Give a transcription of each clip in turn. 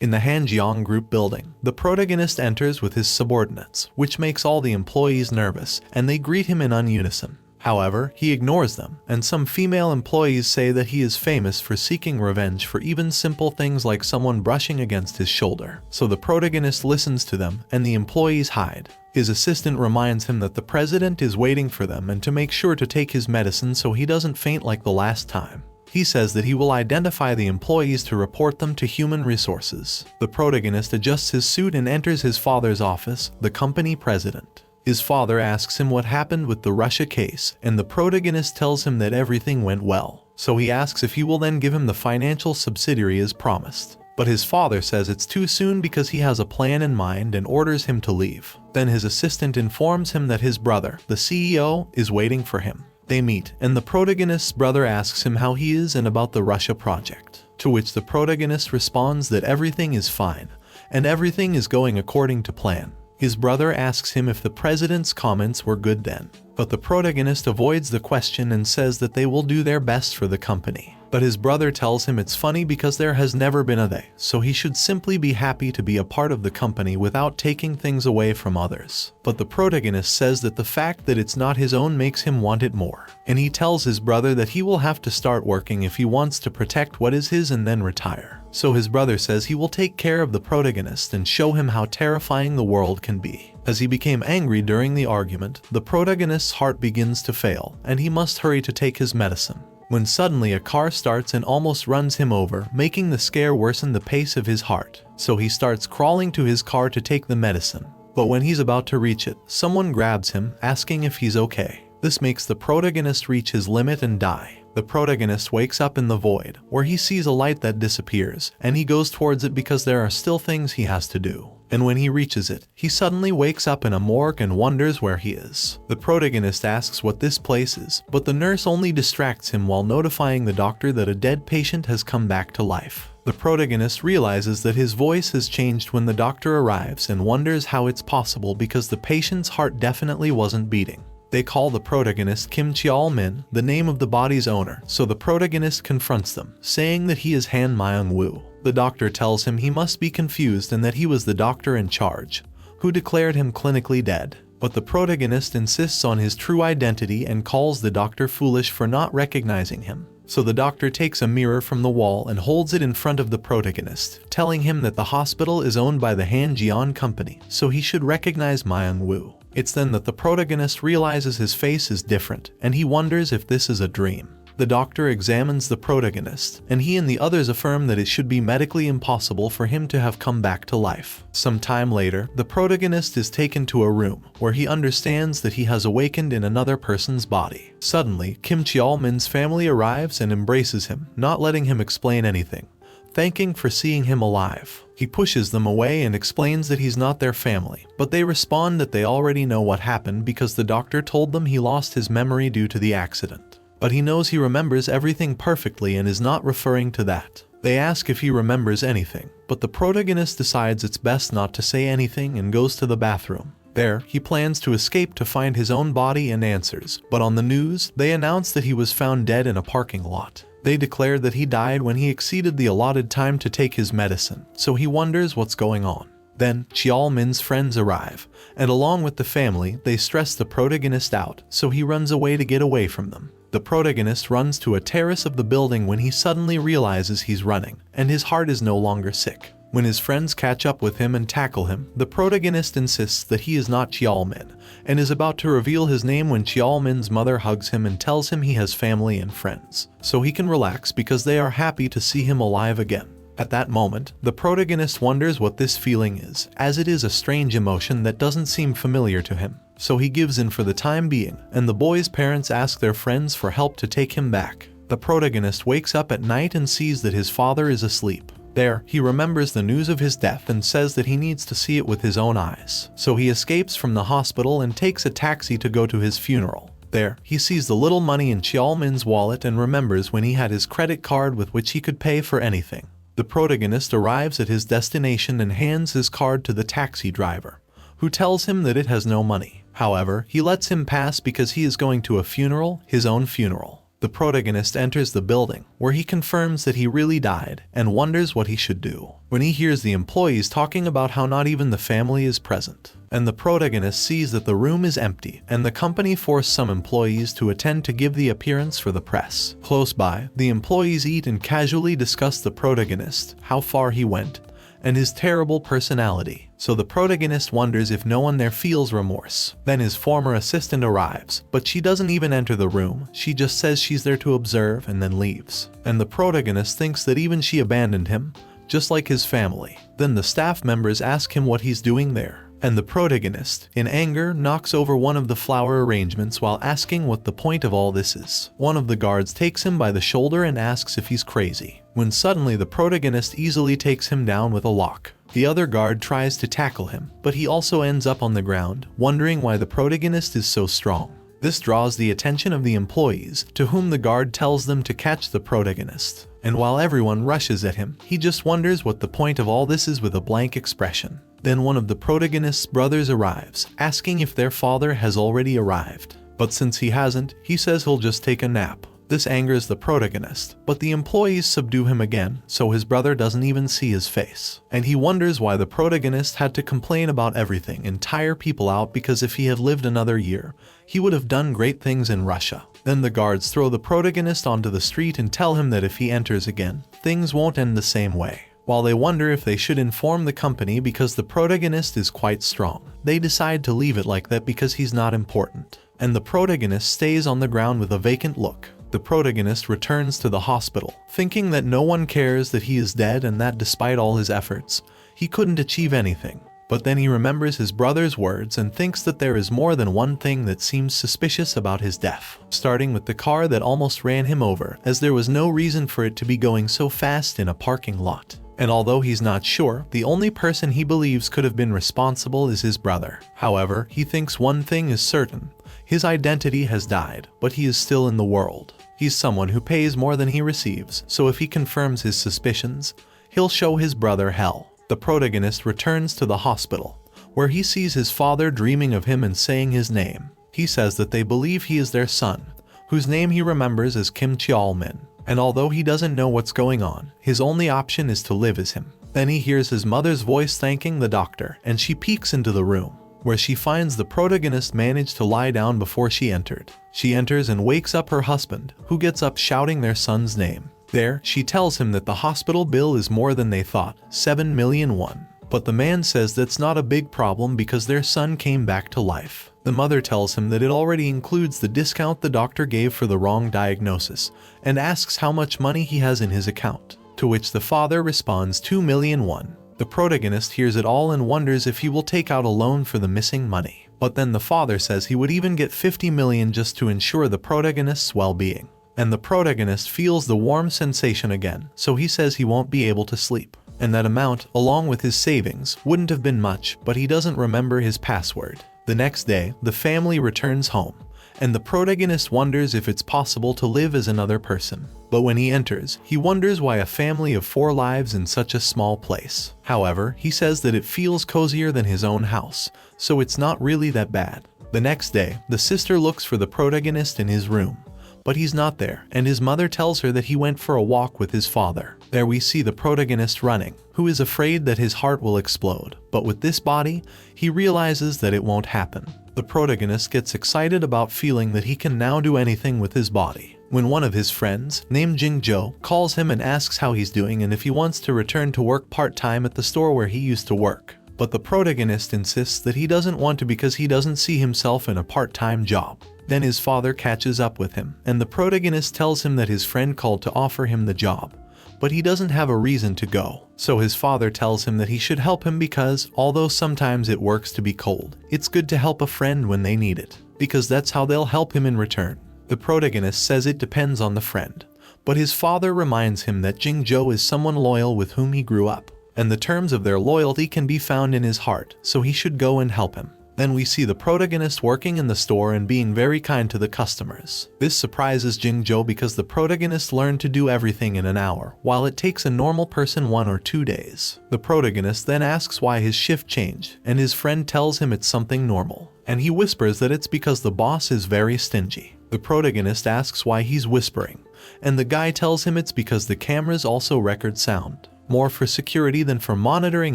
In the Hanjiang Group building, the protagonist enters with his subordinates, which makes all the employees nervous, and they greet him in unison. However, he ignores them, and some female employees say that he is famous for seeking revenge for even simple things like someone brushing against his shoulder. So the protagonist listens to them, and the employees hide. His assistant reminds him that the president is waiting for them and to make sure to take his medicine so he doesn't faint like the last time. He says that he will identify the employees to report them to human resources. The protagonist adjusts his suit and enters his father's office, the company president. His father asks him what happened with the Russia case, and the protagonist tells him that everything went well. So he asks if he will then give him the financial subsidiary as promised. But his father says it's too soon because he has a plan in mind and orders him to leave. Then his assistant informs him that his brother, the CEO, is waiting for him. They meet, and the protagonist's brother asks him how he is and about the Russia project, to which the protagonist responds that everything is fine, and everything is going according to plan. His brother asks him if the president's comments were good then, but the protagonist avoids the question and says that they will do their best for the company. But his brother tells him it's funny because there has never been a they, so he should simply be happy to be a part of the company without taking things away from others. But the protagonist says that the fact that it's not his own makes him want it more. And he tells his brother that he will have to start working if he wants to protect what is his and then retire. So his brother says he will take care of the protagonist and show him how terrifying the world can be. As he became angry during the argument, the protagonist's heart begins to fail, and he must hurry to take his medicine. When suddenly a car starts and almost runs him over, making the scare worsen the pace of his heart. So he starts crawling to his car to take the medicine. But when he's about to reach it, someone grabs him, asking if he's okay. This makes the protagonist reach his limit and die. The protagonist wakes up in the void, where he sees a light that disappears, and he goes towards it because there are still things he has to do. And when he reaches it, he suddenly wakes up in a morgue and wonders where he is. The protagonist asks what this place is, but the nurse only distracts him while notifying the doctor that a dead patient has come back to life. The protagonist realizes that his voice has changed when the doctor arrives and wonders how it's possible because the patient's heart definitely wasn't beating. They call the protagonist Kim Cheol-min, the name of the body's owner, so the protagonist confronts them, saying that he is Han Myung-woo. The doctor tells him he must be confused and that he was the doctor in charge, who declared him clinically dead. But the protagonist insists on his true identity and calls the doctor foolish for not recognizing him. So the doctor takes a mirror from the wall and holds it in front of the protagonist, telling him that the hospital is owned by the Han Jian company, so he should recognize Myung-woo. It's then that the protagonist realizes his face is different, and he wonders if this is a dream. The doctor examines the protagonist, and he and the others affirm that it should be medically impossible for him to have come back to life. Some time later, the protagonist is taken to a room, where he understands that he has awakened in another person's body. Suddenly, Kim Cheol-min's family arrives and embraces him, not letting him explain anything, thanking for seeing him alive. He pushes them away and explains that he's not their family, but they respond that they already know what happened because the doctor told them he lost his memory due to the accident. But he knows he remembers everything perfectly and is not referring to that. They ask if he remembers anything, but the protagonist decides it's best not to say anything and goes to the bathroom. There, he plans to escape to find his own body and answers, but on the news, they announce that he was found dead in a parking lot. They declare that he died when he exceeded the allotted time to take his medicine, so he wonders what's going on. Then, Cheol-min's friends arrive, and along with the family, they stress the protagonist out, so he runs away to get away from them. The protagonist runs to a terrace of the building when he suddenly realizes he's running, and his heart is no longer sick. When his friends catch up with him and tackle him, the protagonist insists that he is not Cheol-min, and is about to reveal his name when Cheol-min's mother hugs him and tells him he has family and friends, so he can relax because they are happy to see him alive again. At that moment, the protagonist wonders what this feeling is, as it is a strange emotion that doesn't seem familiar to him. So he gives in for the time being, and the boy's parents ask their friends for help to take him back. The protagonist wakes up at night and sees that his father is asleep. There, he remembers the news of his death and says that he needs to see it with his own eyes. So he escapes from the hospital and takes a taxi to go to his funeral. There, he sees the little money in Cheol-min's wallet and remembers when he had his credit card with which he could pay for anything. The protagonist arrives at his destination and hands his card to the taxi driver, who tells him that it has no money. However, he lets him pass because he is going to a funeral, his own funeral. The protagonist enters the building, where he confirms that he really died and wonders what he should do, when he hears the employees talking about how not even the family is present. And the protagonist sees that the room is empty, and the company forced some employees to attend to give the appearance for the press. Close by, the employees eat and casually discuss the protagonist, how far he went, and his terrible personality. So the protagonist wonders if no one there feels remorse. Then his former assistant arrives, but she doesn't even enter the room. She just says she's there to observe and then leaves. And the protagonist thinks that even she abandoned him, just like his family. Then the staff members ask him what he's doing there. And the protagonist, in anger, knocks over one of the flower arrangements while asking what the point of all this is. One of the guards takes him by the shoulder and asks if he's crazy, when suddenly the protagonist easily takes him down with a lock. The other guard tries to tackle him, but he also ends up on the ground, wondering why the protagonist is so strong. This draws the attention of the employees, to whom the guard tells them to catch the protagonist. And while everyone rushes at him, he just wonders what the point of all this is with a blank expression. Then one of the protagonist's brothers arrives, asking if their father has already arrived. But since he hasn't, he says he'll just take a nap. This angers the protagonist, but the employees subdue him again, so his brother doesn't even see his face. And he wonders why the protagonist had to complain about everything and tire people out, because if he had lived another year, he would have done great things in Russia. Then the guards throw the protagonist onto the street and tell him that if he enters again, things won't end the same way. While they wonder if they should inform the company because the protagonist is quite strong, they decide to leave it like that because he's not important. And the protagonist stays on the ground with a vacant look. The protagonist returns to the hospital, thinking that no one cares that he is dead and that despite all his efforts, he couldn't achieve anything. But then he remembers his brother's words and thinks that there is more than one thing that seems suspicious about his death. Starting with the car that almost ran him over, as there was no reason for it to be going so fast in a parking lot. And although he's not sure, the only person he believes could have been responsible is his brother. However, he thinks one thing is certain. His identity has died, but he is still in the world. He's someone who pays more than he receives, so if he confirms his suspicions, he'll show his brother hell. The protagonist returns to the hospital, where he sees his father dreaming of him and saying his name. He says that they believe he is their son, whose name he remembers as Kim Cheol-min. And although he doesn't know what's going on, his only option is to live as him. Then he hears his mother's voice thanking the doctor, and she peeks into the room, where she finds the protagonist managed to lie down before she entered. She enters and wakes up her husband, who gets up shouting their son's name. There, she tells him that the hospital bill is more than they thought, 7 million won. But the man says that's not a big problem because their son came back to life. The mother tells him that it already includes the discount the doctor gave for the wrong diagnosis, and asks how much money he has in his account. To which the father responds 2 million won. The protagonist hears it all and wonders if he will take out a loan for the missing money. But then the father says he would even get 50 million just to ensure the protagonist's well-being. And the protagonist feels the warm sensation again, so he says he won't be able to sleep. And that amount, along with his savings, wouldn't have been much, but he doesn't remember his password. The next day, the family returns home, and the protagonist wonders if it's possible to live as another person. But when he enters, he wonders why a family of 4 lives in such a small place. However, he says that it feels cozier than his own house, so it's not really that bad. The next day, the sister looks for the protagonist in his room, but he's not there, and his mother tells her that he went for a walk with his father. There we see the protagonist running, who is afraid that his heart will explode, but with this body, he realizes that it won't happen. The protagonist gets excited about feeling that he can now do anything with his body, when one of his friends, named Jing-jo, calls him and asks how he's doing and if he wants to return to work part-time at the store where he used to work. But the protagonist insists that he doesn't want to because he doesn't see himself in a part-time job. Then his father catches up with him, and the protagonist tells him that his friend called to offer him the job, but he doesn't have a reason to go. So his father tells him that he should help him because, although sometimes it works to be cold, it's good to help a friend when they need it, because that's how they'll help him in return. The protagonist says it depends on the friend, but his father reminds him that Jing-jo is someone loyal with whom he grew up, and the terms of their loyalty can be found in his heart, so he should go and help him. Then we see the protagonist working in the store and being very kind to the customers. This surprises Jing-jo because the protagonist learned to do everything in an hour, while it takes a normal person 1 or 2 days. The protagonist then asks why his shift changed, and his friend tells him it's something normal, and he whispers that it's because the boss is very stingy. The protagonist asks why he's whispering, and the guy tells him it's because the cameras also record sound, more for security than for monitoring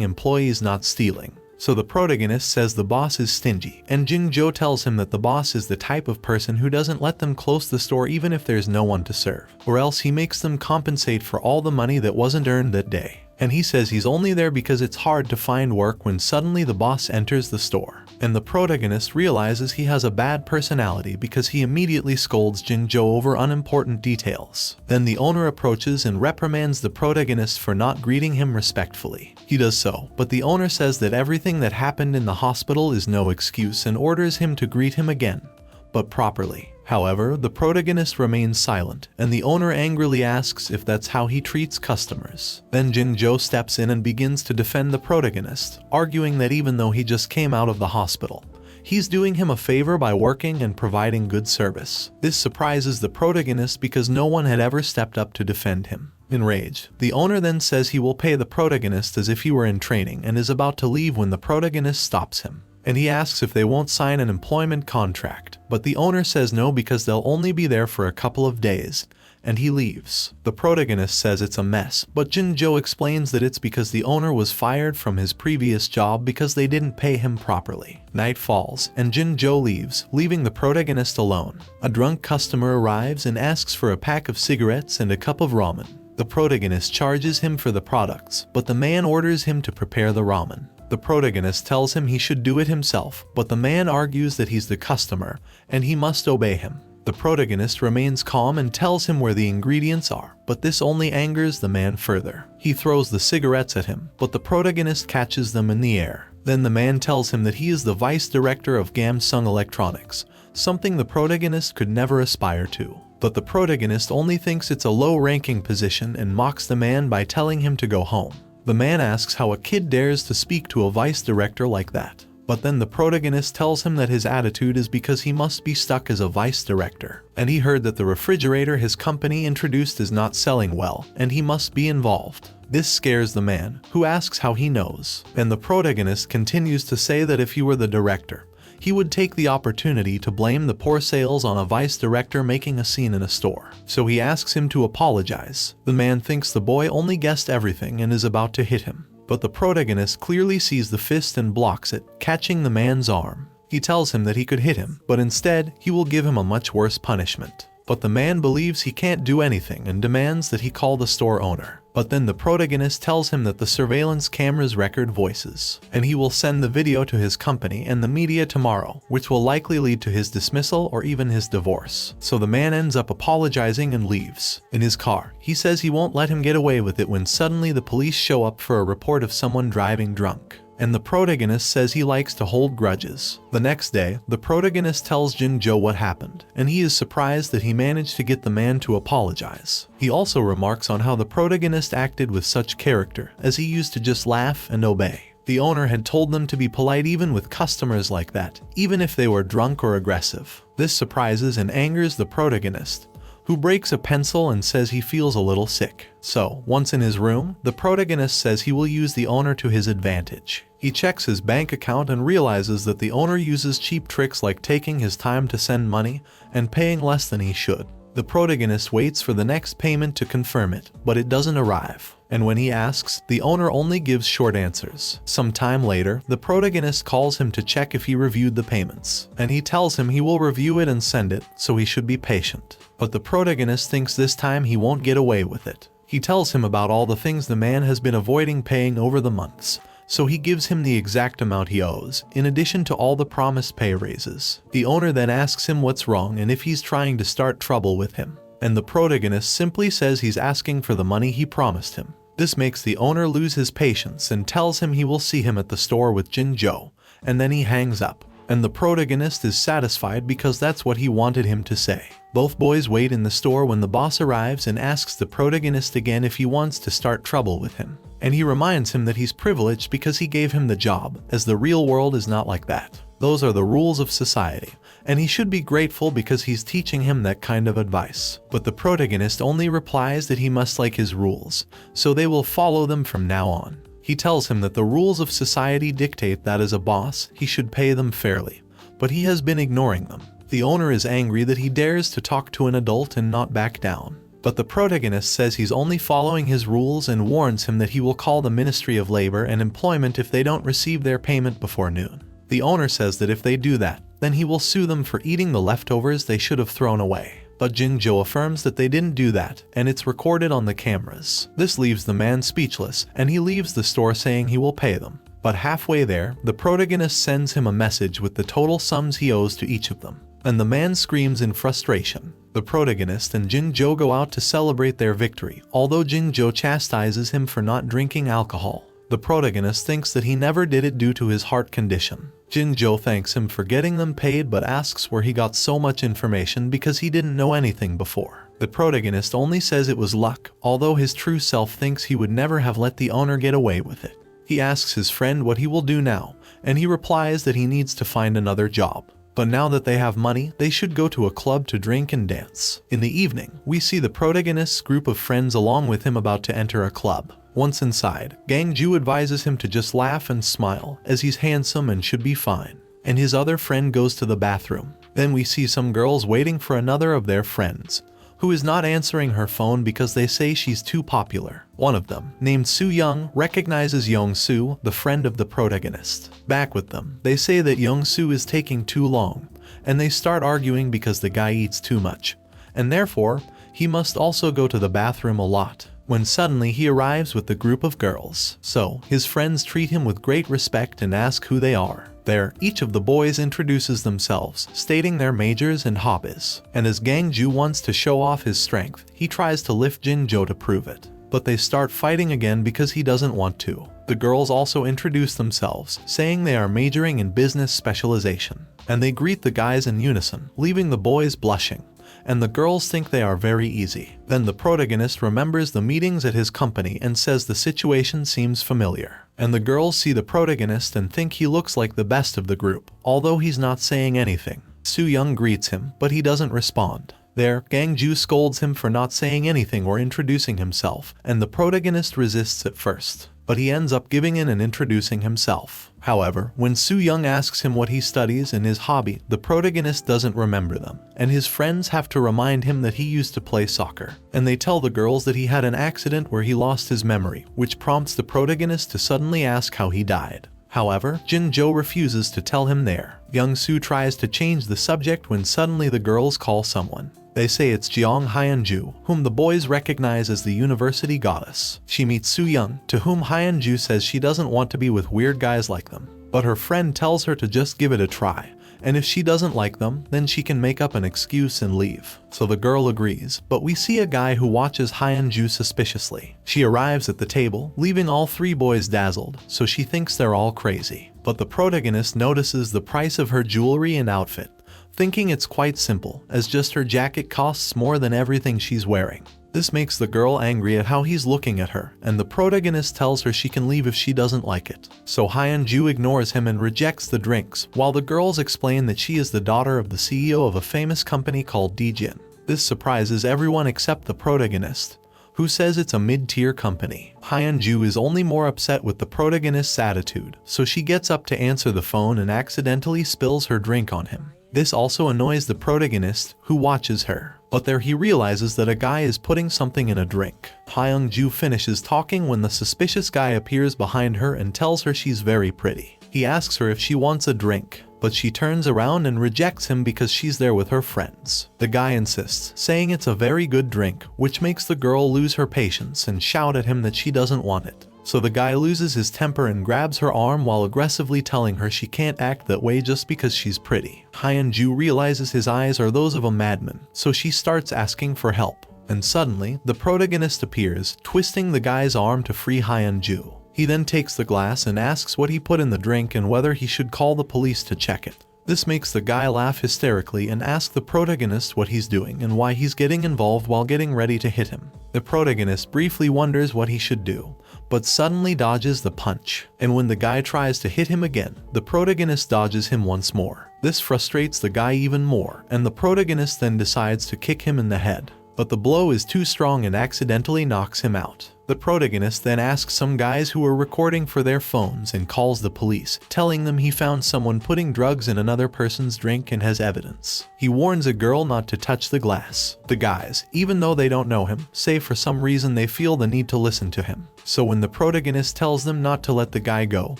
employees not stealing. So the protagonist says the boss is stingy, and Jin-jo tells him that the boss is the type of person who doesn't let them close the store even if there's no one to serve, or else he makes them compensate for all the money that wasn't earned that day. And he says he's only there because it's hard to find work when suddenly the boss enters the store. And the protagonist realizes he has a bad personality because he immediately scolds Jin-jo over unimportant details. Then the owner approaches and reprimands the protagonist for not greeting him respectfully. He does so, but the owner says that everything that happened in the hospital is no excuse and orders him to greet him again, but properly. However, the protagonist remains silent, and the owner angrily asks if that's how he treats customers. Then Jin-jo steps in and begins to defend the protagonist, arguing that even though he just came out of the hospital, he's doing him a favor by working and providing good service. This surprises the protagonist because no one had ever stepped up to defend him. Enraged, the owner then says he will pay the protagonist as if he were in training and is about to leave when the protagonist stops him. And he asks if they won't sign an employment contract, but the owner says no because they'll only be there for a couple of days, and he leaves. The protagonist says it's a mess, but Jin-jo explains that it's because the owner was fired from his previous job because they didn't pay him properly. Night falls, and Jin-jo leaves, leaving the protagonist alone. A drunk customer arrives and asks for a pack of cigarettes and a cup of ramen. The protagonist charges him for the products, but the man orders him to prepare the ramen. The protagonist tells him he should do it himself, but the man argues that he's the customer, and he must obey him. The protagonist remains calm and tells him where the ingredients are, but this only angers the man further. He throws the cigarettes at him, but the protagonist catches them in the air. Then the man tells him that he is the vice director of Gamsung Electronics, something the protagonist could never aspire to. But the protagonist only thinks it's a low-ranking position and mocks the man by telling him to go home. The man asks how a kid dares to speak to a vice director like that. But then the protagonist tells him that his attitude is because he must be stuck as a vice director, and he heard that the refrigerator his company introduced is not selling well, and he must be involved. This scares the man, who asks how he knows, and the protagonist continues to say that if he were the director, he would take the opportunity to blame the poor sales on a vice director making a scene in a store. So he asks him to apologize. The man thinks the boy only guessed everything and is about to hit him. But the protagonist clearly sees the fist and blocks it, catching the man's arm. He tells him that he could hit him, but instead, he will give him a much worse punishment. But the man believes he can't do anything and demands that he call the store owner. But then the protagonist tells him that the surveillance cameras record voices, and he will send the video to his company and the media tomorrow, which will likely lead to his dismissal or even his divorce. So the man ends up apologizing and leaves. In his car, he says he won't let him get away with it when suddenly the police show up for a report of someone driving drunk. And the protagonist says he likes to hold grudges. The next day, the protagonist tells Jin-jo what happened, and he is surprised that he managed to get the man to apologize. He also remarks on how the protagonist acted with such character, as he used to just laugh and obey. The owner had told them to be polite even with customers like that, even if they were drunk or aggressive. This surprises and angers the protagonist, who breaks a pencil and says he feels a little sick. So, once in his room, the protagonist says he will use the owner to his advantage. He checks his bank account and realizes that the owner uses cheap tricks like taking his time to send money and paying less than he should. The protagonist waits for the next payment to confirm it, but it doesn't arrive. And when he asks, the owner only gives short answers. Some time later, the protagonist calls him to check if he reviewed the payments, and he tells him he will review it and send it, so he should be patient. But the protagonist thinks this time he won't get away with it. He tells him about all the things the man has been avoiding paying over the months, so he gives him the exact amount he owes, in addition to all the promised pay raises. The owner then asks him what's wrong and if he's trying to start trouble with him. And the protagonist simply says he's asking for the money he promised him. This makes the owner lose his patience and tells him he will see him at the store with Jin-jo, and then he hangs up. And the protagonist is satisfied because that's what he wanted him to say. Both boys wait in the store when the boss arrives and asks the protagonist again if he wants to start trouble with him. And he reminds him that he's privileged because he gave him the job, as the real world is not like that. Those are the rules of society, and he should be grateful because he's teaching him that kind of advice. But the protagonist only replies that he must like his rules, so they will follow them from now on. He tells him that the rules of society dictate that as a boss, he should pay them fairly, but he has been ignoring them. The owner is angry that he dares to talk to an adult and not back down. But the protagonist says he's only following his rules and warns him that he will call the Ministry of Labor and Employment if they don't receive their payment before noon. The owner says that if they do that, then he will sue them for eating the leftovers they should have thrown away. But Jin-jo affirms that they didn't do that, and it's recorded on the cameras. This leaves the man speechless, and he leaves the store saying he will pay them. But halfway there, the protagonist sends him a message with the total sums he owes to each of them. And the man screams in frustration. The protagonist and Jin-jo go out to celebrate their victory, although Jin-jo chastises him for not drinking alcohol. The protagonist thinks that he never did it due to his heart condition. Jin-jo thanks him for getting them paid but asks where he got so much information because he didn't know anything before. The protagonist only says it was luck, although his true self thinks he would never have let the owner get away with it. He asks his friend what he will do now, and he replies that he needs to find another job. But now that they have money, they should go to a club to drink and dance. In the evening, we see the protagonist's group of friends along with him about to enter a club. Once inside, Gang-ju advises him to just laugh and smile, as he's handsome and should be fine. And his other friend goes to the bathroom. Then we see some girls waiting for another of their friends, who is not answering her phone because they say she's too popular. One of them, named Soo-young, recognizes Young-soo, the friend of the protagonist. Back with them, they say that Young-soo is taking too long, and they start arguing because the guy eats too much, and therefore, he must also go to the bathroom a lot. When suddenly he arrives with the group of girls. So, his friends treat him with great respect and ask who they are. There, each of the boys introduces themselves, stating their majors and hobbies. And as Gang-ju wants to show off his strength, he tries to lift Jin-jo to prove it. But they start fighting again because he doesn't want to. The girls also introduce themselves, saying they are majoring in business specialization. And they greet the guys in unison, leaving the boys blushing. And the girls think they are very easy. Then the protagonist remembers the meetings at his company and says the situation seems familiar. And the girls see the protagonist and think he looks like the best of the group, although he's not saying anything. Soo-young greets him, but he doesn't respond. There, Gang-ju scolds him for not saying anything or introducing himself, and the protagonist resists at first. But he ends up giving in and introducing himself. However, when Soo-young asks him what he studies and his hobby, the protagonist doesn't remember them, and his friends have to remind him that he used to play soccer. And they tell the girls that he had an accident where he lost his memory, which prompts the protagonist to suddenly ask how he died. However, Jin-jo refuses to tell him there. Young-soo tries to change the subject when suddenly the girls call someone. They say it's Jeong Hyun-ju, whom the boys recognize as the university goddess. She meets Soo-young, to whom Hyun-ju says she doesn't want to be with weird guys like them. But her friend tells her to just give it a try, and if she doesn't like them, then she can make up an excuse and leave. So the girl agrees, but we see a guy who watches Hyun-ju suspiciously. She arrives at the table, leaving all three boys dazzled, so she thinks they're all crazy. But the protagonist notices the price of her jewelry and outfit, thinking it's quite simple, as just her jacket costs more than everything she's wearing. This makes the girl angry at how he's looking at her, and the protagonist tells her she can leave if she doesn't like it. So Hyun-ju ignores him and rejects the drinks, while the girls explain that she is the daughter of the CEO of a famous company called Dijin. This surprises everyone except the protagonist, who says it's a mid-tier company. Hyun-ju is only more upset with the protagonist's attitude, so she gets up to answer the phone and accidentally spills her drink on him. This also annoys the protagonist, who watches her. But there he realizes that a guy is putting something in a drink. Hyun-ju finishes talking when the suspicious guy appears behind her and tells her she's very pretty. He asks her if she wants a drink, but she turns around and rejects him because she's there with her friends. The guy insists, saying it's a very good drink, which makes the girl lose her patience and shout at him that she doesn't want it. So the guy loses his temper and grabs her arm while aggressively telling her she can't act that way just because she's pretty. Hyun-ju realizes his eyes are those of a madman, so she starts asking for help. And suddenly, the protagonist appears, twisting the guy's arm to free Hyun-ju. He then takes the glass and asks what he put in the drink and whether he should call the police to check it. This makes the guy laugh hysterically and ask the protagonist what he's doing and why he's getting involved while getting ready to hit him. The protagonist briefly wonders what he should do, but suddenly dodges the punch. And when the guy tries to hit him again, the protagonist dodges him once more. This frustrates the guy even more, and the protagonist then decides to kick him in the head. but the blow is too strong and accidentally knocks him out. The protagonist then asks some guys who are recording for their phones and calls the police, telling them he found someone putting drugs in another person's drink and has evidence. He warns a girl not to touch the glass. The guys, even though they don't know him, say for some reason they feel the need to listen to him. So when the protagonist tells them not to let the guy go,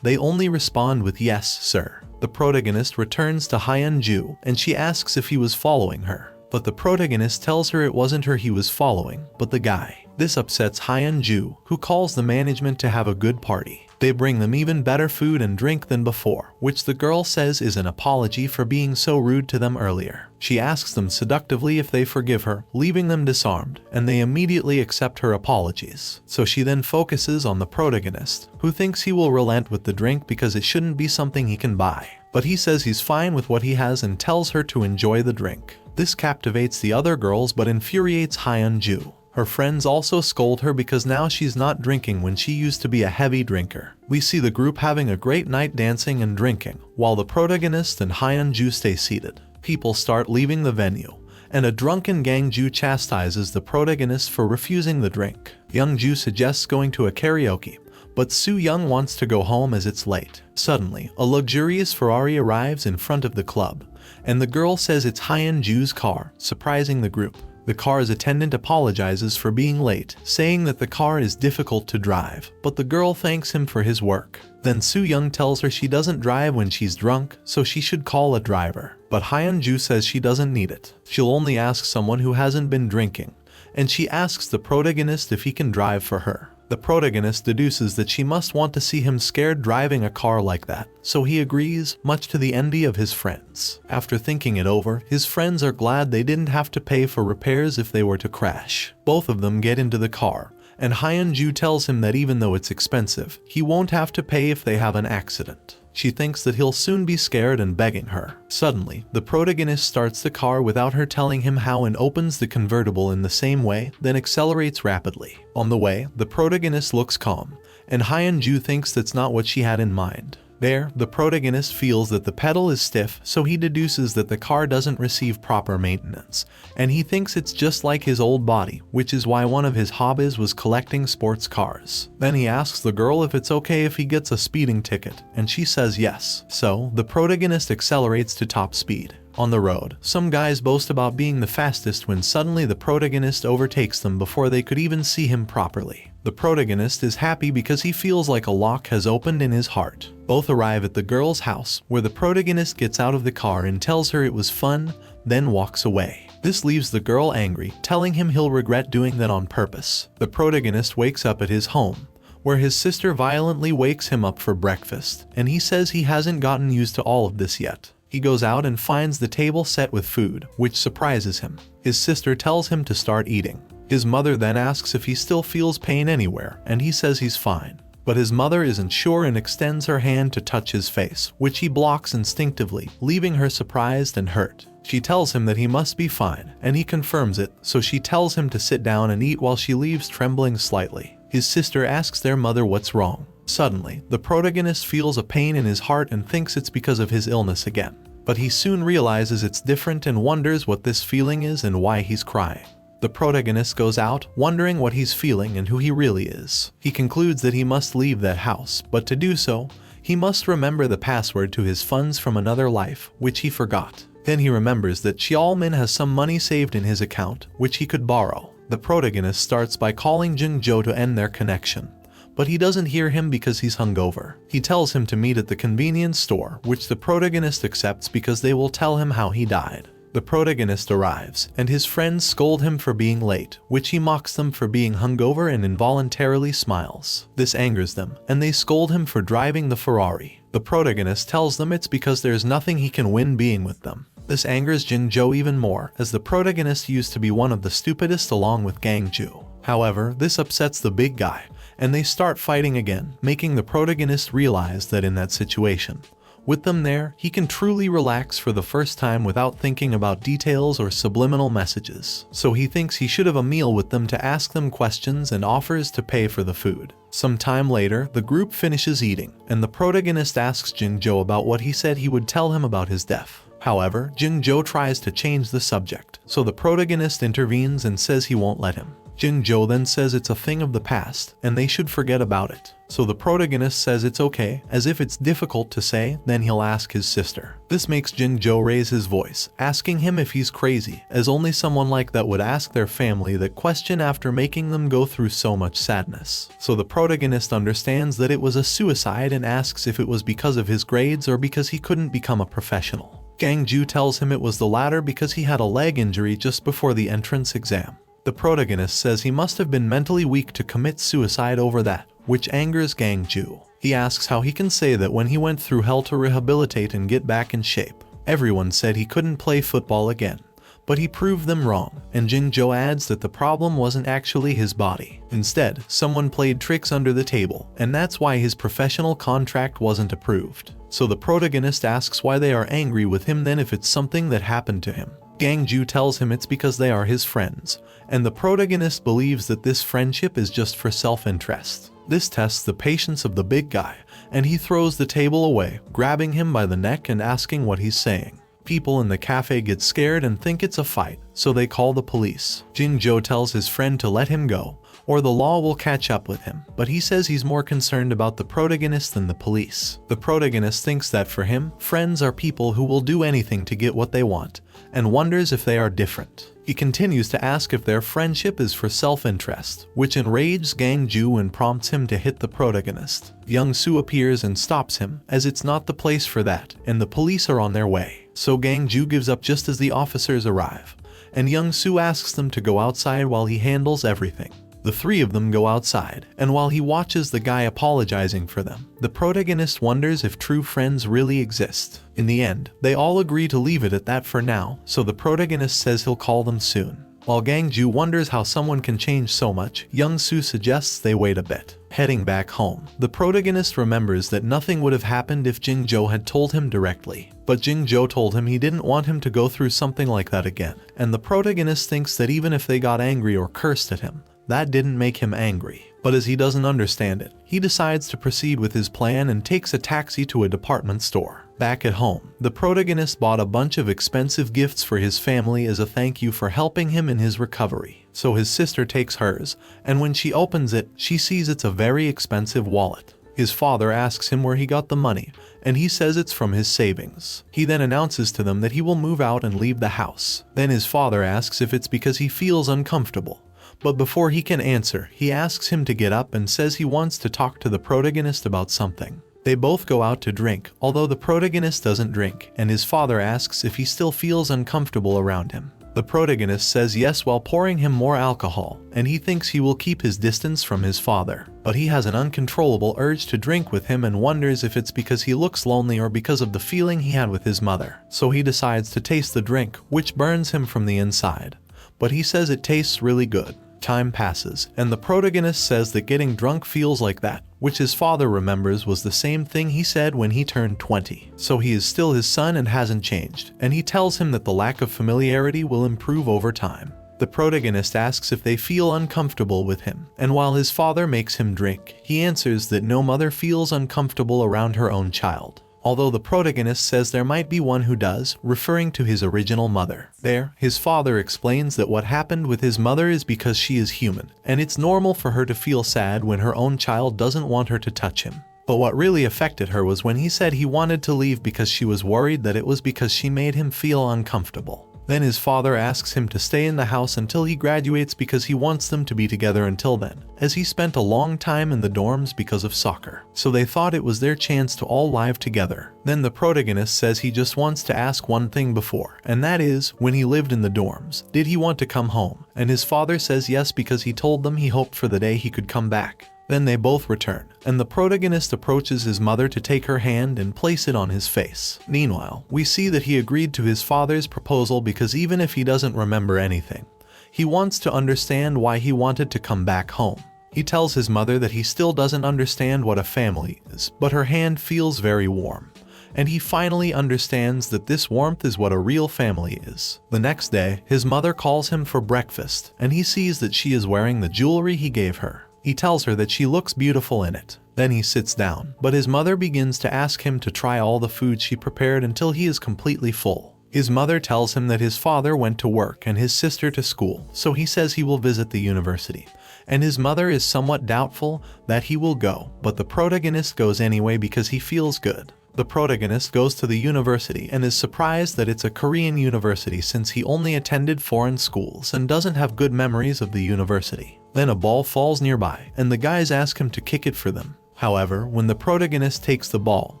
they only respond with "Yes, sir." The protagonist returns to Hyun-ju and she asks if he was following her. But the protagonist tells her it wasn't her he was following, but the guy. This upsets Hyun-ju, who calls the management to have a good party. They bring them even better food and drink than before, which the girl says is an apology for being so rude to them earlier. She asks them seductively if they forgive her, leaving them disarmed, and they immediately accept her apologies. So she then focuses on the protagonist, who thinks he will relent with the drink because it shouldn't be something he can buy. But he says he's fine with what he has and tells her to enjoy the drink. This captivates the other girls but infuriates Hyun-ju. Her friends also scold her because now she's not drinking when she used to be a heavy drinker. We see the group having a great night dancing and drinking, while the protagonist and Hyun-ju stay seated. People start leaving the venue, and a drunken Gang-ju chastises the protagonist for refusing the drink. Young-ju suggests going to a karaoke, but Soo-young wants to go home as it's late. Suddenly, a luxurious Ferrari arrives in front of the club, and the girl says it's Hyun-ju's car, surprising the group. The car's attendant apologizes for being late, saying that the car is difficult to drive, but the girl thanks him for his work. Then Soo-young tells her she doesn't drive when she's drunk, so she should call a driver. But Hyun-ju says she doesn't need it. She'll only ask someone who hasn't been drinking, and she asks the protagonist if he can drive for her. The protagonist deduces that she must want to see him scared driving a car like that, so he agrees, much to the envy of his friends. After thinking it over, his friends are glad they didn't have to pay for repairs if they were to crash. Both of them get into the car, and Hyun-ju tells him that even though it's expensive, he won't have to pay if they have an accident. She thinks that he'll soon be scared and begging her. Suddenly, the protagonist starts the car without her telling him how and opens the convertible in the same way, then accelerates rapidly. On the way, the protagonist looks calm, and Hyun-ju thinks that's not what she had in mind. There, the protagonist feels that the pedal is stiff, so he deduces that the car doesn't receive proper maintenance, and he thinks it's just like his old body, which is why one of his hobbies was collecting sports cars. Then he asks the girl if it's okay if he gets a speeding ticket, and she says yes. So, the protagonist accelerates to top speed. On the road, some guys boast about being the fastest when suddenly the protagonist overtakes them before they could even see him properly. The protagonist is happy because he feels like a lock has opened in his heart. Both arrive at the girl's house, where the protagonist gets out of the car and tells her it was fun, then walks away. This leaves the girl angry, telling him he'll regret doing that on purpose. The protagonist wakes up at his home, where his sister violently wakes him up for breakfast, and he says he hasn't gotten used to all of this yet. He goes out and finds the table set with food, which surprises him. His sister tells him to start eating. His mother then asks if he still feels pain anywhere, and he says he's fine. But his mother isn't sure and extends her hand to touch his face, which he blocks instinctively, leaving her surprised and hurt. She tells him that he must be fine, and he confirms it, so she tells him to sit down and eat while she leaves trembling slightly. His sister asks their mother what's wrong. Suddenly, the protagonist feels a pain in his heart and thinks it's because of his illness again. But he soon realizes it's different and wonders what this feeling is and why he's crying. The protagonist goes out, wondering what he's feeling and who he really is. He concludes that he must leave that house, but to do so, he must remember the password to his funds from another life, which he forgot. Then he remembers that Cheolmin has some money saved in his account, which he could borrow. The protagonist starts by calling Jung-jo to end their connection, but he doesn't hear him because he's hungover. He tells him to meet at the convenience store, which the protagonist accepts because they will tell him how he died. The protagonist arrives, and his friends scold him for being late, which he mocks them for being hungover and involuntarily smiles. This angers them, and they scold him for driving the Ferrari. The protagonist tells them it's because there's nothing he can win being with them. This angers Jung-jo even more, as the protagonist used to be one of the stupidest along with Gang-ju. However, this upsets the big guy, and they start fighting again, making the protagonist realize that in that situation, with them there, he can truly relax for the first time without thinking about details or subliminal messages. So he thinks he should have a meal with them to ask them questions and offers to pay for the food. Some time later, the group finishes eating, and the protagonist asks Jung-jo about what he said he would tell him about his death. However, Jingzhou tries to change the subject, so the protagonist intervenes and says he won't let him. Jingzhou then says it's a thing of the past, and they should forget about it. So the protagonist says it's okay, as if it's difficult to say, then he'll ask his sister. This makes Jingzhou raise his voice, asking him if he's crazy, as only someone like that would ask their family that question after making them go through so much sadness. So the protagonist understands that it was a suicide and asks if it was because of his grades or because he couldn't become a professional. Gangju tells him it was the latter because he had a leg injury just before the entrance exam. The protagonist says he must have been mentally weak to commit suicide over that, which angers Gangju. He asks how he can say that when he went through hell to rehabilitate and get back in shape. Everyone said he couldn't play football again, but he proved them wrong, and Jingzhou adds that the problem wasn't actually his body. Instead, someone played tricks under the table, and that's why his professional contract wasn't approved. So the protagonist asks why they are angry with him then if it's something that happened to him. Gangju tells him it's because they are his friends, and the protagonist believes that this friendship is just for self-interest. This tests the patience of the big guy, and he throws the table away, grabbing him by the neck and asking what he's saying. People in the cafe get scared and think it's a fight, so they call the police. Jingzhou tells his friend to let him go, or the law will catch up with him, but he says he's more concerned about the protagonist than the police. The protagonist thinks that for him, friends are people who will do anything to get what they want, and wonders if they are different. He continues to ask if their friendship is for self-interest, which enrages Gangju and prompts him to hit the protagonist. Young Su appears and stops him, as it's not the place for that, and the police are on their way. So Gangju gives up just as the officers arrive, and Young Su asks them to go outside while he handles everything. The three of them go outside, and while he watches the guy apologizing for them, the protagonist wonders if true friends really exist. In the end, they all agree to leave it at that for now, so the protagonist says he'll call them soon. While Gangju wonders how someone can change so much, Young Su suggests they wait a bit. Heading back home, the protagonist remembers that nothing would have happened if Jingzhou had told him directly. But Jingzhou told him he didn't want him to go through something like that again, and the protagonist thinks that even if they got angry or cursed at him, that didn't make him angry. But as he doesn't understand it, he decides to proceed with his plan and takes a taxi to a department store. Back at home, the protagonist bought a bunch of expensive gifts for his family as a thank you for helping him in his recovery. So his sister takes hers, and when she opens it, she sees it's a very expensive wallet. His father asks him where he got the money, and he says it's from his savings. He then announces to them that he will move out and leave the house. Then his father asks if it's because he feels uncomfortable. But before he can answer, he asks him to get up and says he wants to talk to the protagonist about something. They both go out to drink, although the protagonist doesn't drink, and his father asks if he still feels uncomfortable around him. The protagonist says yes while pouring him more alcohol, and he thinks he will keep his distance from his father. But he has an uncontrollable urge to drink with him and wonders if it's because he looks lonely or because of the feeling he had with his mother. So he decides to taste the drink, which burns him from the inside. But he says it tastes really good. Time passes, and the protagonist says that getting drunk feels like that, which his father remembers was the same thing he said when he turned 20. So he is still his son and hasn't changed, and he tells him that the lack of familiarity will improve over time. The protagonist asks if they feel uncomfortable with him, and while his father makes him drink, he answers that no mother feels uncomfortable around her own child. Although the protagonist says there might be one who does, referring to his original mother. There, his father explains that what happened with his mother is because she is human, and it's normal for her to feel sad when her own child doesn't want her to touch him. But what really affected her was when he said he wanted to leave because she was worried that it was because she made him feel uncomfortable. Then his father asks him to stay in the house until he graduates because he wants them to be together until then, as he spent a long time in the dorms because of soccer. So they thought it was their chance to all live together. Then the protagonist says he just wants to ask one thing before, and that is, when he lived in the dorms, did he want to come home? And his father says yes because he told them he hoped for the day he could come back. Then they both return, and the protagonist approaches his mother to take her hand and place it on his face. Meanwhile, we see that he agreed to his father's proposal because even if he doesn't remember anything, he wants to understand why he wanted to come back home. He tells his mother that he still doesn't understand what a family is, but her hand feels very warm. And he finally understands that this warmth is what a real family is. The next day, his mother calls him for breakfast, and he sees that she is wearing the jewelry he gave her. He tells her that she looks beautiful in it. Then he sits down, but his mother begins to ask him to try all the food she prepared until he is completely full. His mother tells him that his father went to work and his sister to school, so he says he will visit the university. And his mother is somewhat doubtful that he will go, but the protagonist goes anyway because he feels good. The protagonist goes to the university and is surprised that it's a Korean university since he only attended foreign schools and doesn't have good memories of the university. Then a ball falls nearby, and the guys ask him to kick it for them. However, when the protagonist takes the ball,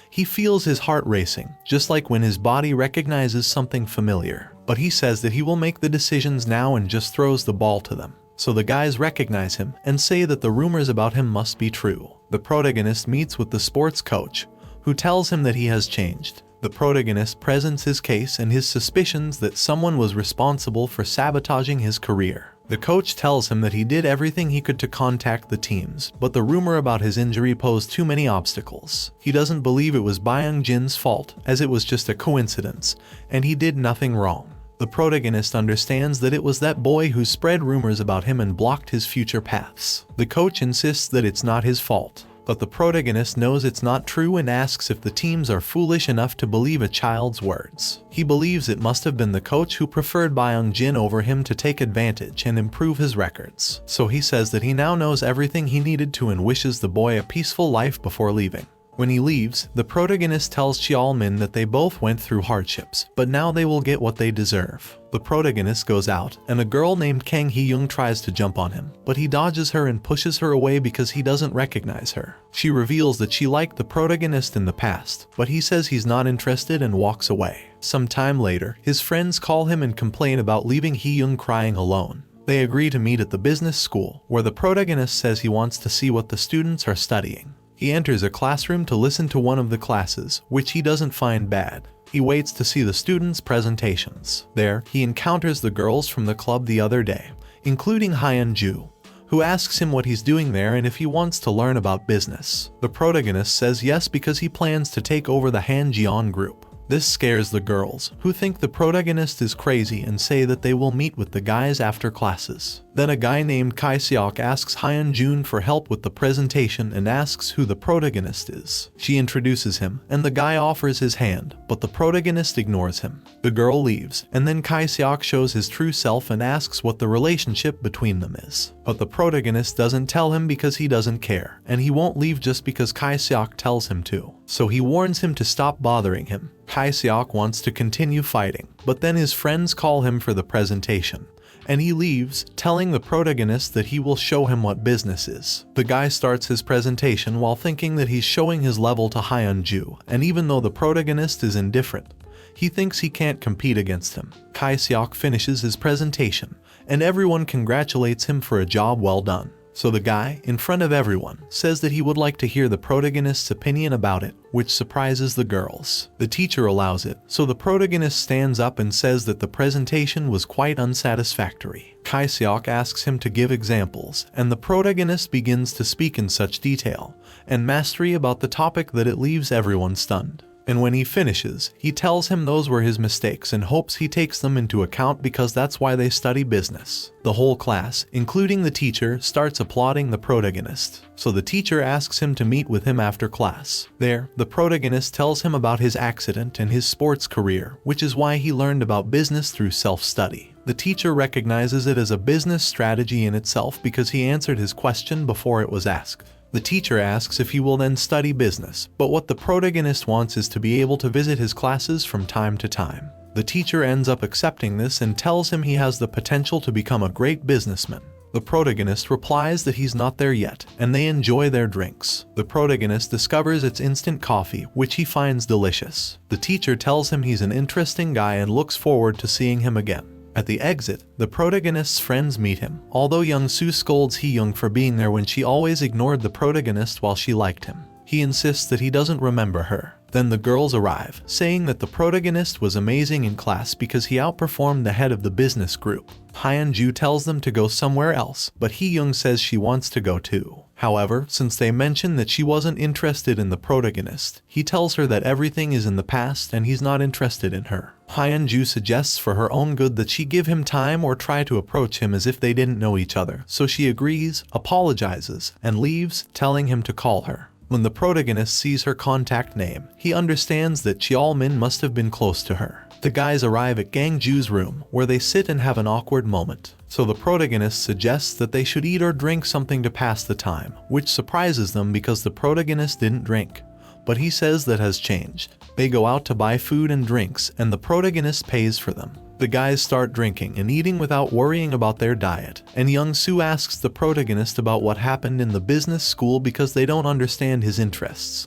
he feels his heart racing, just like when his body recognizes something familiar. But he says that he will make the decisions now and just throws the ball to them. So the guys recognize him and say that the rumors about him must be true. The protagonist meets with the sports coach, who tells him that he has changed. The protagonist presents his case and his suspicions that someone was responsible for sabotaging his career. The coach tells him that he did everything he could to contact the teams, but the rumor about his injury posed too many obstacles. He doesn't believe it was Byung Jin's fault, as it was just a coincidence, and he did nothing wrong. The protagonist understands that it was that boy who spread rumors about him and blocked his future paths. The coach insists that it's not his fault, but the protagonist knows it's not true and asks if the teams are foolish enough to believe a child's words. He believes it must have been the coach who preferred Byung Jin over him to take advantage and improve his records. So he says that he now knows everything he needed to and wishes the boy a peaceful life before leaving. When he leaves, the protagonist tells Cheol-min that they both went through hardships, but now they will get what they deserve. The protagonist goes out, and a girl named Kang Hee-young tries to jump on him, but he dodges her and pushes her away because he doesn't recognize her. She reveals that she liked the protagonist in the past, but he says he's not interested and walks away. Some time later, his friends call him and complain about leaving Hee-young crying alone. They agree to meet at the business school, where the protagonist says he wants to see what the students are studying. He enters a classroom to listen to one of the classes, which he doesn't find bad. He waits to see the students' presentations. There, he encounters the girls from the club the other day, including Hyun-ju, who asks him what he's doing there and if he wants to learn about business. The protagonist says yes because he plans to take over the Han-jeon group. This scares the girls, who think the protagonist is crazy and say that they will meet with the guys after classes. Then a guy named Kai Seok asks Hyun-jun for help with the presentation and asks who the protagonist is. She introduces him, and the guy offers his hand, but the protagonist ignores him. The girl leaves, and then Kai Seok shows his true self and asks what the relationship between them is. But the protagonist doesn't tell him because he doesn't care, and he won't leave just because Kai Seok tells him to. So he warns him to stop bothering him. Kai Seok wants to continue fighting, but then his friends call him for the presentation, and he leaves, telling the protagonist that he will show him what business is. The guy starts his presentation while thinking that he's showing his level to Hyun-ju, and even though the protagonist is indifferent, he thinks he can't compete against him. Kai Seok finishes his presentation, and everyone congratulates him for a job well done. So the guy, in front of everyone, says that he would like to hear the protagonist's opinion about it, which surprises the girls. The teacher allows it, so the protagonist stands up and says that the presentation was quite unsatisfactory. Kai Seok asks him to give examples, and the protagonist begins to speak in such detail and mastery about the topic that it leaves everyone stunned. And when he finishes, he tells him those were his mistakes and hopes he takes them into account because that's why they study business. The whole class, including the teacher, starts applauding the protagonist. So the teacher asks him to meet with him after class. There, the protagonist tells him about his accident and his sports career, which is why he learned about business through self-study. The teacher recognizes it as a business strategy in itself because he answered his question before it was asked. The teacher asks if he will then study business, but what the protagonist wants is to be able to visit his classes from time to time. The teacher ends up accepting this and tells him he has the potential to become a great businessman. The protagonist replies that he's not there yet, and they enjoy their drinks. The protagonist discovers it's instant coffee, which he finds delicious. The teacher tells him he's an interesting guy and looks forward to seeing him again. At the exit, the protagonist's friends meet him, although Young-soo scolds Hee-young for being there when she always ignored the protagonist while she liked him. He insists that he doesn't remember her. Then the girls arrive, saying that the protagonist was amazing in class because he outperformed the head of the business group. Hyun-ju tells them to go somewhere else, but Hee-young says she wants to go too. However, since they mention that she wasn't interested in the protagonist, he tells her that everything is in the past and he's not interested in her. Hyun-ju suggests for her own good that she give him time or try to approach him as if they didn't know each other, so she agrees, apologizes, and leaves, telling him to call her. When the protagonist sees her contact name, he understands that Cheol-min must have been close to her. The guys arrive at Gangju's room, where they sit and have an awkward moment. So the protagonist suggests that they should eat or drink something to pass the time, which surprises them because the protagonist didn't drink. But he says that has changed. They go out to buy food and drinks, and the protagonist pays for them. The guys start drinking and eating without worrying about their diet, and Young-soo asks the protagonist about what happened in the business school because they don't understand his interests,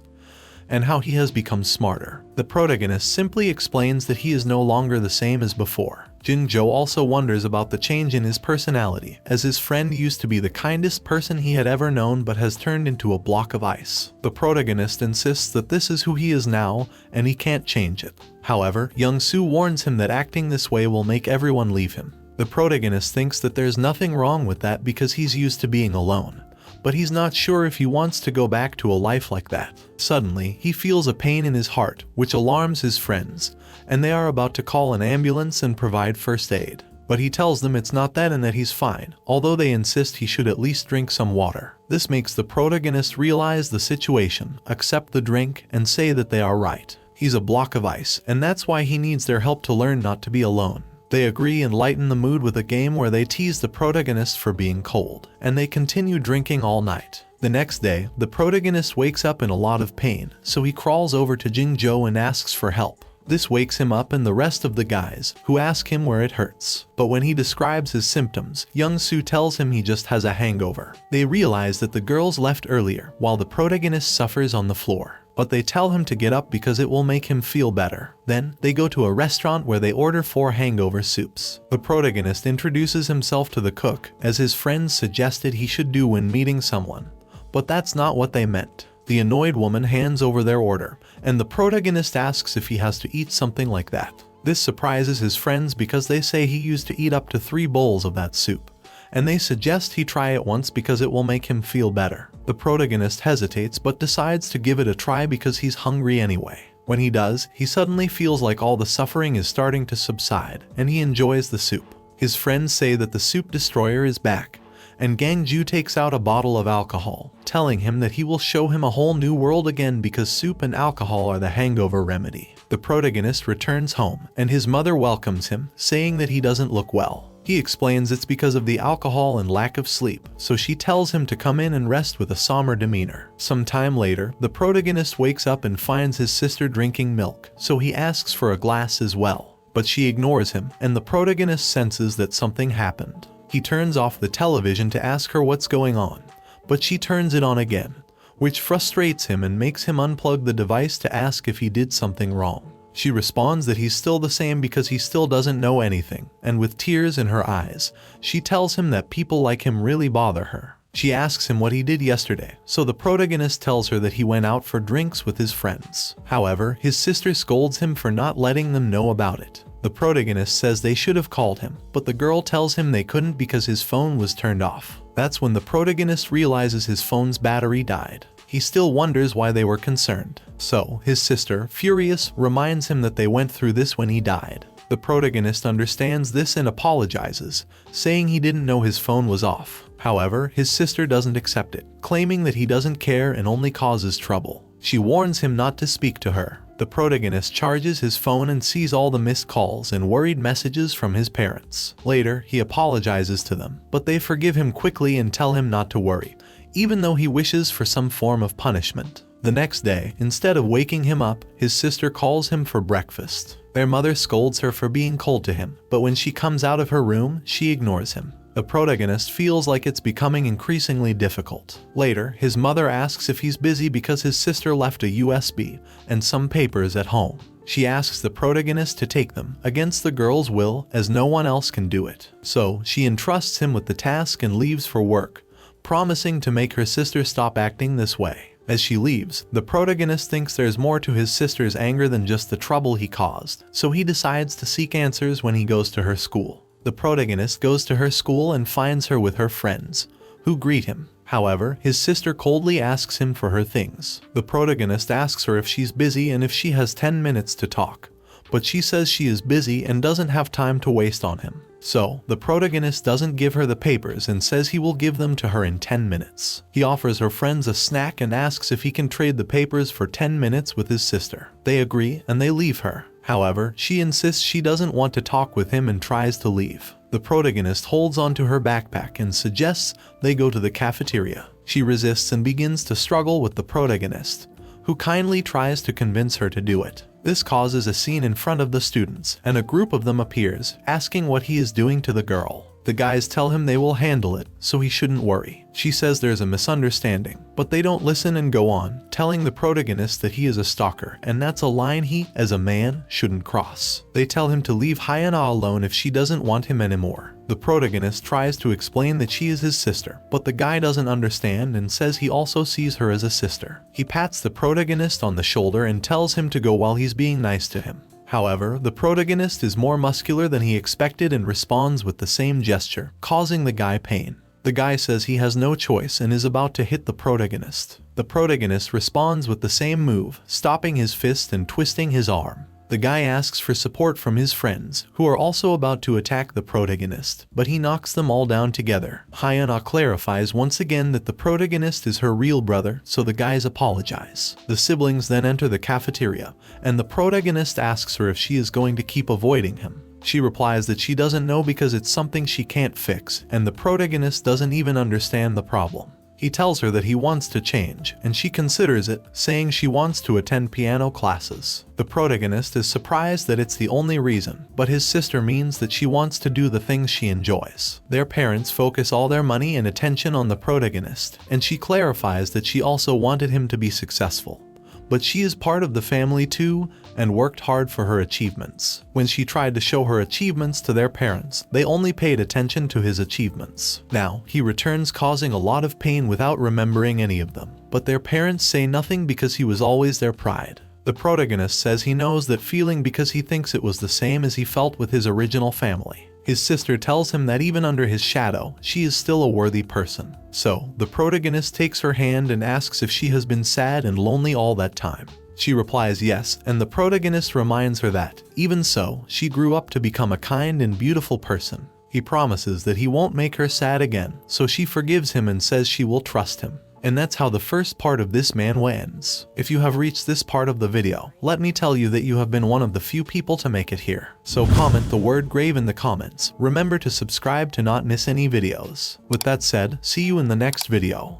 and how he has become smarter. The protagonist simply explains that he is no longer the same as before. Jin-jo also wonders about the change in his personality, as his friend used to be the kindest person he had ever known but has turned into a block of ice. The protagonist insists that this is who he is now, and he can't change it. However, Young-soo warns him that acting this way will make everyone leave him. The protagonist thinks that there's nothing wrong with that because he's used to being alone, but he's not sure if he wants to go back to a life like that. Suddenly, he feels a pain in his heart, which alarms his friends, and they are about to call an ambulance and provide first aid. But he tells them it's not that and that he's fine, although they insist he should at least drink some water. This makes the protagonist realize the situation, accept the drink, and say that they are right. He's a block of ice, and that's why he needs their help to learn not to be alone. They agree and lighten the mood with a game where they tease the protagonist for being cold, and they continue drinking all night. The next day, the protagonist wakes up in a lot of pain, so he crawls over to Jin-jo and asks for help. This wakes him up and the rest of the guys, who ask him where it hurts. But when he describes his symptoms, Young-soo tells him he just has a hangover. They realize that the girls left earlier, while the protagonist suffers on the floor. But they tell him to get up because it will make him feel better. Then, they go to a restaurant where they order 4 hangover soups. The protagonist introduces himself to the cook, as his friends suggested he should do when meeting someone. But that's not what they meant. The annoyed woman hands over their order, and the protagonist asks if he has to eat something like that. This surprises his friends because they say he used to eat up to 3 bowls of that soup, and they suggest he try it once because it will make him feel better. The protagonist hesitates but decides to give it a try because he's hungry anyway. When he does, he suddenly feels like all the suffering is starting to subside, and he enjoys the soup. His friends say that the soup destroyer is back, and Gangju takes out a bottle of alcohol, telling him that he will show him a whole new world again because soup and alcohol are the hangover remedy. The protagonist returns home, and his mother welcomes him, saying that he doesn't look well. He explains it's because of the alcohol and lack of sleep, so she tells him to come in and rest with a somber demeanor. Some time later, the protagonist wakes up and finds his sister drinking milk, so he asks for a glass as well. But she ignores him, and the protagonist senses that something happened. He turns off the television to ask her what's going on, but she turns it on again, which frustrates him and makes him unplug the device to ask if he did something wrong. She responds that he's still the same because he still doesn't know anything, and with tears in her eyes, she tells him that people like him really bother her. She asks him what he did yesterday, so the protagonist tells her that he went out for drinks with his friends. However, his sister scolds him for not letting them know about it. The protagonist says they should have called him, but the girl tells him they couldn't because his phone was turned off. That's when the protagonist realizes his phone's battery died. He still wonders why they were concerned. So, his sister, furious, reminds him that they went through this when he died. The protagonist understands this and apologizes, saying he didn't know his phone was off. However, his sister doesn't accept it, claiming that he doesn't care and only causes trouble. She warns him not to speak to her. The protagonist charges his phone and sees all the missed calls and worried messages from his parents. Later, he apologizes to them, but they forgive him quickly and tell him not to worry, even though he wishes for some form of punishment. The next day, instead of waking him up, his sister calls him for breakfast. Their mother scolds her for being cold to him, but when she comes out of her room, she ignores him. The protagonist feels like it's becoming increasingly difficult. Later, his mother asks if he's busy because his sister left a USB and some papers at home. She asks the protagonist to take them, against the girl's will, as no one else can do it. So, she entrusts him with the task and leaves for work, promising to make her sister stop acting this way. As she leaves, the protagonist thinks there's more to his sister's anger than just the trouble he caused, so he decides to seek answers when he goes to her school. The protagonist goes to her school and finds her with her friends, who greet him. However, his sister coldly asks him for her things. The protagonist asks her if she's busy and if she has 10 minutes to talk, but she says she is busy and doesn't have time to waste on him. So, the protagonist doesn't give her the papers and says he will give them to her in 10 minutes. He offers her friends a snack and asks if he can trade the papers for 10 minutes with his sister. They agree and they leave her. However, she insists she doesn't want to talk with him and tries to leave. The protagonist holds onto her backpack and suggests they go to the cafeteria. She resists and begins to struggle with the protagonist, who kindly tries to convince her to do it. This causes a scene in front of the students, and a group of them appears, asking what he is doing to the girl. The guys tell him they will handle it, so he shouldn't worry. She says there's a misunderstanding, but they don't listen and go on, telling the protagonist that he is a stalker, and that's a line he, as a man, shouldn't cross. They tell him to leave Hyuna alone if she doesn't want him anymore. The protagonist tries to explain that she is his sister, but the guy doesn't understand and says he also sees her as a sister. He pats the protagonist on the shoulder and tells him to go while he's being nice to him. However, the protagonist is more muscular than he expected and responds with the same gesture, causing the guy pain. The guy says he has no choice and is about to hit the protagonist. The protagonist responds with the same move, stopping his fist and twisting his arm. The guy asks for support from his friends, who are also about to attack the protagonist, but he knocks them all down together. Hyuna clarifies once again that the protagonist is her real brother, so the guys apologize. The siblings then enter the cafeteria, and the protagonist asks her if she is going to keep avoiding him. She replies that she doesn't know because it's something she can't fix, and the protagonist doesn't even understand the problem. He tells her that he wants to change, and she considers it, saying she wants to attend piano classes. The protagonist is surprised that it's the only reason, but his sister means that she wants to do the things she enjoys. Their parents focus all their money and attention on the protagonist, and she clarifies that she also wanted him to be successful. But she is part of the family too, and worked hard for her achievements. When she tried to show her achievements to their parents, they only paid attention to his achievements. Now, he returns causing a lot of pain without remembering any of them. But their parents say nothing because he was always their pride. The protagonist says he knows that feeling because he thinks it was the same as he felt with his original family. His sister tells him that even under his shadow, she is still a worthy person. So, the protagonist takes her hand and asks if she has been sad and lonely all that time. She replies yes, and the protagonist reminds her that, even so, she grew up to become a kind and beautiful person. He promises that he won't make her sad again, so she forgives him and says she will trust him. And that's how the first part of this manhwa ends. If you have reached this part of the video, let me tell you that you have been one of the few people to make it here. So comment the word grave in the comments. Remember to subscribe to not miss any videos. With that said, see you in the next video.